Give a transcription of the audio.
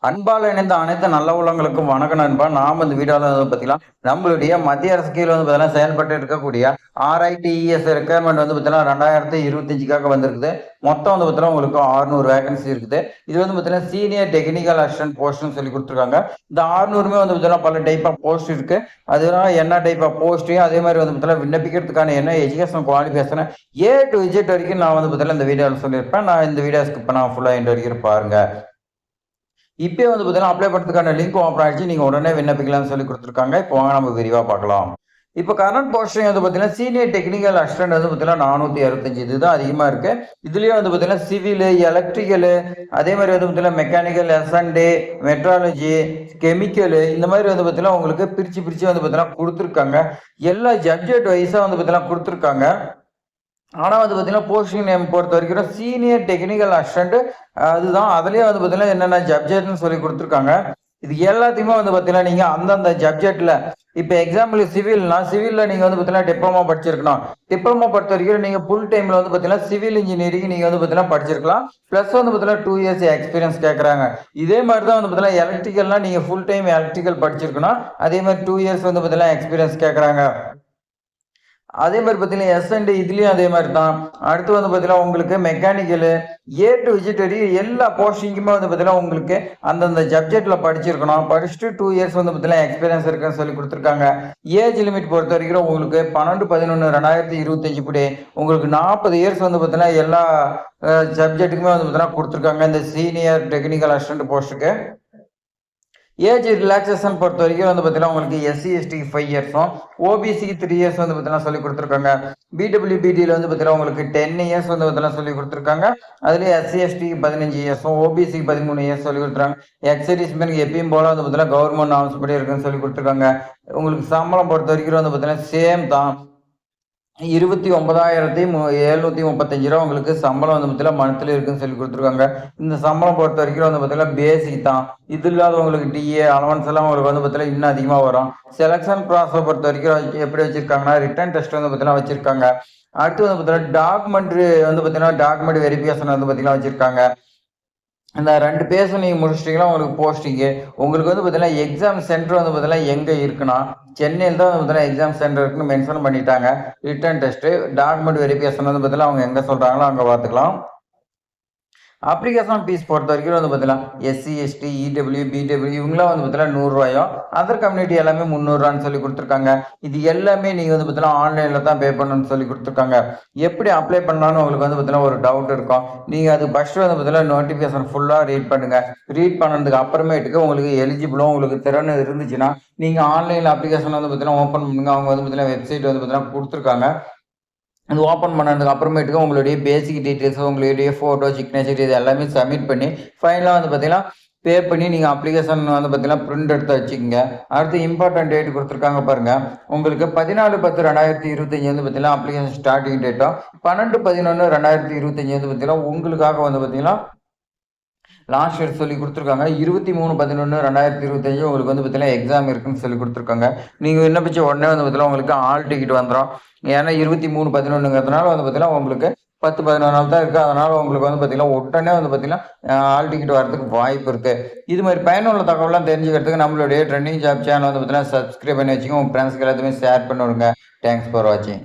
அன்பால் இணைந்த அனைத்து நல்ல உள்ளங்களுக்கும் வணக்கம் நண்பா. நாம் இந்த வீடியோவில் வந்து பார்த்தீங்கன்னா நம்மளுடைய மத்திய அரசு கீழ் வந்து பார்த்தீங்கன்னா செயல்பட்டு இருக்கக்கூடிய RITES ரெக்குயர்மெண்ட் வந்து பார்த்தீங்கன்னா 2025க்காக வந்திருக்குது. மொத்தம் வந்து பார்த்தீங்கன்னா உங்களுக்கு 600 வேகன்சி இருக்குது. இது வந்து பார்த்தீங்கன்னா சீனியர் டெக்னிக்கல் அசிஸ்டன்ட் போஸ்ட்னு சொல்லி கொடுத்துருக்காங்க. இந்த 600மே வந்து பார்த்தீங்கன்னா பல டைப் ஆஃப் போஸ்ட் இருக்கு. அதனால என்ன டைப் ஆஃப் போஸ்ட்டையும் அதே மாதிரி வந்து பார்த்தீங்கன்னா விண்ணப்பிக்கிறதுக்கான என்ன எஜுகேஷன் குவாலிஃபிகேஷன் டு Z வரைக்கும் நான் வந்து பார்த்தீங்கன்னா இந்த வீடியோவில் சொல்லியிருப்பேன். நான் இந்த வீடியோ ஸ்கிப் பண்ண ஃபுல்லாக எண்ட் வரைக்கும் பாருங்க. இப்பயே வந்து பார்த்தீங்கன்னா அப்ளை பண்ணுறதுக்கான லிங்க் ஓப்பன் ஆகிடுச்சு. நீங்கள் உடனே விண்ணப்பிக்கலாம்னு சொல்லி கொடுத்துருக்காங்க. இப்போ வாங்க நம்ம விரிவாக பார்க்கலாம். இப்போ கரண்ட் போஸ்டிங் வந்து பார்த்தீங்கன்னா சீனியர் டெக்னிக்கல் அசிஸ்டன்ட் வந்து பார்த்தீங்கன்னா 465 இதுதான் அதிகமாக இருக்கு. இதுலேயே வந்து பார்த்தீங்கன்னா சிவில், எலக்ட்ரிக்கலு, அதே மாதிரி வந்து பார்த்தீங்கன்னா மெக்கானிக்கல், S&A, மெட்ராலஜி, கெமிக்கலு, இந்த மாதிரி வந்து பார்த்தீங்கன்னா உங்களுக்கு பிரித்து வந்து பார்த்தீங்கன்னா கொடுத்துருக்காங்க. எல்லா சப்ஜெக்ட் வைஸாக வந்து பார்த்தீங்கன்னா கொடுத்துருக்காங்க. ஆனால் வந்து பார்த்தீங்கன்னா போஸ்டிங் நேம் பொறுத்த வரைக்கும் சீனியர் டெக்னிக்கல் அசிஸ்டன்ட் அதுதான். அதுலேயே வந்து பார்த்தீங்கன்னா என்னென்ன சப்ஜெக்ட்னு சொல்லி கொடுத்துருக்காங்க. இது எல்லாத்தையுமே வந்து பார்த்தீங்கன்னா நீங்கள் அந்தந்த சப்ஜெக்டில் இப்போ எக்ஸாம்பிள் சிவிலில் நீங்கள் வந்து பார்த்தீங்கன்னா டிப்ளமா படிச்சிருக்கணும். டிப்ளமா பொறுத்த வரைக்கும் நீங்கள் ஃபுல் டைமில் வந்து பார்த்தீங்கன்னா சிவில் இன்ஜினியரிங் நீங்கள் வந்து பார்த்தீங்கன்னா படிச்சிருக்கலாம். ப்ளஸ் வந்து பார்த்தீங்கன்னா 2 years எக்ஸ்பீரியன்ஸ் கேட்குறாங்க. இதே மாதிரி தான் வந்து பார்த்தீங்கன்னா எலக்ட்ரிக்கல்னால் நீங்கள் ஃபுல் டைம் எலக்ட்ரிக்கல் படிச்சிருக்கணும். அதே மாதிரி 2 years வந்து பார்த்தீங்கன்னா எக்ஸ்பீரியன்ஸ் கேட்குறாங்க. அதே மாதிரி பார்த்தீங்கன்னா S&A இதுலேயும் அதே மாதிரி தான். அடுத்து வந்து பார்த்தீங்கன்னா உங்களுக்கு மெக்கானிக்கலு டு Z எல்லா போஸ்டிங்குமே வந்து பார்த்தீங்கன்னா உங்களுக்கு அந்தந்த சப்ஜெக்டில் படிச்சிருக்கணும். படிச்சுட்டு 2 years வந்து பார்த்தீங்கன்னா எக்ஸ்பீரியன்ஸ் இருக்குன்னு சொல்லி கொடுத்துருக்காங்க. ஏஜ் லிமிட் பொறுத்த வரைக்கும் உங்களுக்கு 12/11/2025 படி உங்களுக்கு 40 years வந்து பார்த்தீங்கன்னா எல்லா சப்ஜெக்ட்டுக்குமே வந்து பார்த்தீங்கன்னா கொடுத்துருக்காங்க இந்த சீனியர் டெக்னிக்கல் அசிஸ்டன்ட் போஸ்ட்டுக்கு. ஏஜ் ரிலாக்ஸேஷன் பொறுத்த வரைக்கும் வந்து பார்த்தீங்கன்னா உங்களுக்கு SC/ST 5 years, OBC 3 years வந்து பார்த்தீங்கன்னா சொல்லி கொடுத்துருக்காங்க. BWBDயில் வந்து பார்த்தீங்கன்னா உங்களுக்கு 10 years வந்து பார்த்தீங்கன்னா சொல்லி கொடுத்துருக்காங்க. அதுலேயே SC/ST 15 years, OBC 13 years சொல்லி கொடுத்துருக்காங்க. எக்ஸர்வீஸ்மேனுக்கு எப்பயும் போல வந்து பார்த்தீங்கன்னா கவர்மெண்ட் நார்ம்ஸ் படி இருக்குன்னு சொல்லி கொடுத்துருக்காங்க. உங்களுக்கு சம்பளம் பொறுத்த வரைக்கும் வந்து பார்த்தீங்கன்னா சேம் தான். 29,735 ரூபா உங்களுக்கு சம்பளம் வந்து பார்த்தீங்கன்னா மந்த்லி இருக்குன்னு சொல்லி கொடுத்துருக்காங்க. இந்த சம்பளம் பொறுத்த வரைக்கும் வந்து பார்த்தீங்கன்னா பேசிக் தான். இது இல்லாத உங்களுக்கு DA அலவன்ஸ் எல்லாம் உங்களுக்கு வந்து பார்த்தீங்கன்னா இன்னும் அதிகமாக வரும். செலெக்ஷன் ப்ராசஸ் பொறுத்த வரைக்கும் எப்படி வச்சிருக்காங்கன்னா ரிட்டன் டெஸ்ட் வந்து பார்த்தீங்கன்னா வச்சிருக்காங்க. அடுத்து வந்து பார்த்தீங்கன்னா டாக்குமெண்ட் வெரிஃபிகேஷன் வந்து பார்த்தீங்கன்னா வச்சிருக்காங்க. இந்த 2 பேஸும் நீங்கள் முடிச்சிட்டிங்கன்னா உங்களுக்கு போஸ்டிங்கு. உங்களுக்கு வந்து பார்த்தீங்கன்னா எக்ஸாம் சென்டர் வந்து பார்த்தீங்கன்னா எங்கே இருக்குன்னா சென்னையில் தான் வந்து பார்த்தீங்கன்னா எக்ஸாம் சென்டர் இருக்குன்னு மென்ஷன் பண்ணிட்டாங்க. ரிட்டன் டெஸ்ட்டு டாக்குமெண்ட் வெரிஃபிகேஷன் வந்து பார்த்தீங்கன்னா அவங்க எங்கே சொல்கிறாங்களோ அங்கே பார்த்துக்கலாம். அப்ளிகேஷன் ஃபீஸ் பொறுத்த வரைக்கும் வந்து பார்த்தீங்கன்னா SC/ST, EW, BW இவங்களாம் வந்து பார்த்தீங்கன்னா 100 ரூபாயும், அதர் கம்யூனிட்டி எல்லாமே 300 ரூபான்னு சொல்லி கொடுத்துருக்காங்க. இது எல்லாமே நீங்கள் வந்து பார்த்தீங்கன்னா ஆன்லைனில் தான் பே பண்ணணும்னு சொல்லி கொடுத்துருக்காங்க. எப்படி அப்ளை பண்ணலான்னு உங்களுக்கு வந்து பார்த்தீங்கன்னா ஒரு டவுட் இருக்கும். நீங்கள் அது ஃபஸ்ட்டு வந்து பார்த்தீங்கன்னா நோட்டிஃபிகேஷன் ஃபுல்லாக ரீட் பண்ணுங்கள். ரீட் பண்ணதுக்கு அப்புறமேட்டுக்கு உங்களுக்கு எலிஜிபிளும் உங்களுக்கு திறன் இருந்துச்சுன்னா நீங்கள் ஆன்லைனில் அப்ளிகேஷன் வந்து பார்த்தீங்கன்னா ஓப்பன் பண்ணுங்க. அவங்க வந்து பார்த்தீங்கன்னா வெப்சைட் வந்து பார்த்தீங்கன்னா கொடுத்துருக்காங்க. அது ஓப்பன் பண்ணதுக்கு அப்புறமேட்டுக்கு உங்களுடைய பேசிக் டீட்டெயில்ஸ், உங்களுடைய ஃபோட்டோ, சிக்னேச்சர் இது எல்லாமே சப்மிட் பண்ணி ஃபைனலாக வந்து பார்த்தீங்கன்னா பே பண்ணி நீங்கள் அப்ளிகேஷன் வந்து பார்த்தீங்கன்னா பிரிண்ட் எடுத்து வச்சுக்கோங்க. அடுத்து இம்பார்ட்டன்ட் டேட் கொடுத்துருக்காங்க பாருங்கள். உங்களுக்கு 14/10/2025 வந்து பார்த்தீங்கன்னா அப்ளிகேஷன் ஸ்டார்டிங் டேட்டும், 12/11/2025 வந்து பார்த்தீங்கன்னா உங்களுக்காக வந்து பார்த்தீங்கன்னா லாஸ்ட் டேட் சொல்லி கொடுத்துருக்காங்க. 23/11/2025 உங்களுக்கு வந்து பார்த்தீங்கன்னா எக்ஸாம் இருக்குன்னு சொல்லி கொடுத்துருக்காங்க. நீங்கள் விண்ணப்பிச்ச உடனே வந்து பார்த்தீங்கன்னா உங்களுக்கு ஆல் டிக்கெட் வந்துடும். ஏன்னா 23/11ங்கிறதுனால வந்து பார்த்தீங்கன்னா உங்களுக்கு 10-11 நாள் தான் இருக்குது. அதனால் உங்களுக்கு வந்து பார்த்தீங்கன்னா உடனே வந்து பார்த்தீங்கன்னா ஆல் டிக்கெட் வரதுக்கு வாய்ப்பு இருக்குது. இது மாதிரி பயனுள்ள தகவலாம் தெரிஞ்சுக்கிறதுக்கு நம்மளுடைய ட்ரெண்டிங் ஜாப் சேனல் வந்து பார்த்தீங்கன்னா சப்ஸ்கிரைப் பண்ணி வச்சுக்கோங்க. உங்கள் ஃப்ரெண்ட்ஸ்க்கு எல்லாத்தையுமே ஷேர் பண்ணி விடுங்க. தேங்க்ஸ் ஃபார் வாட்சிங்.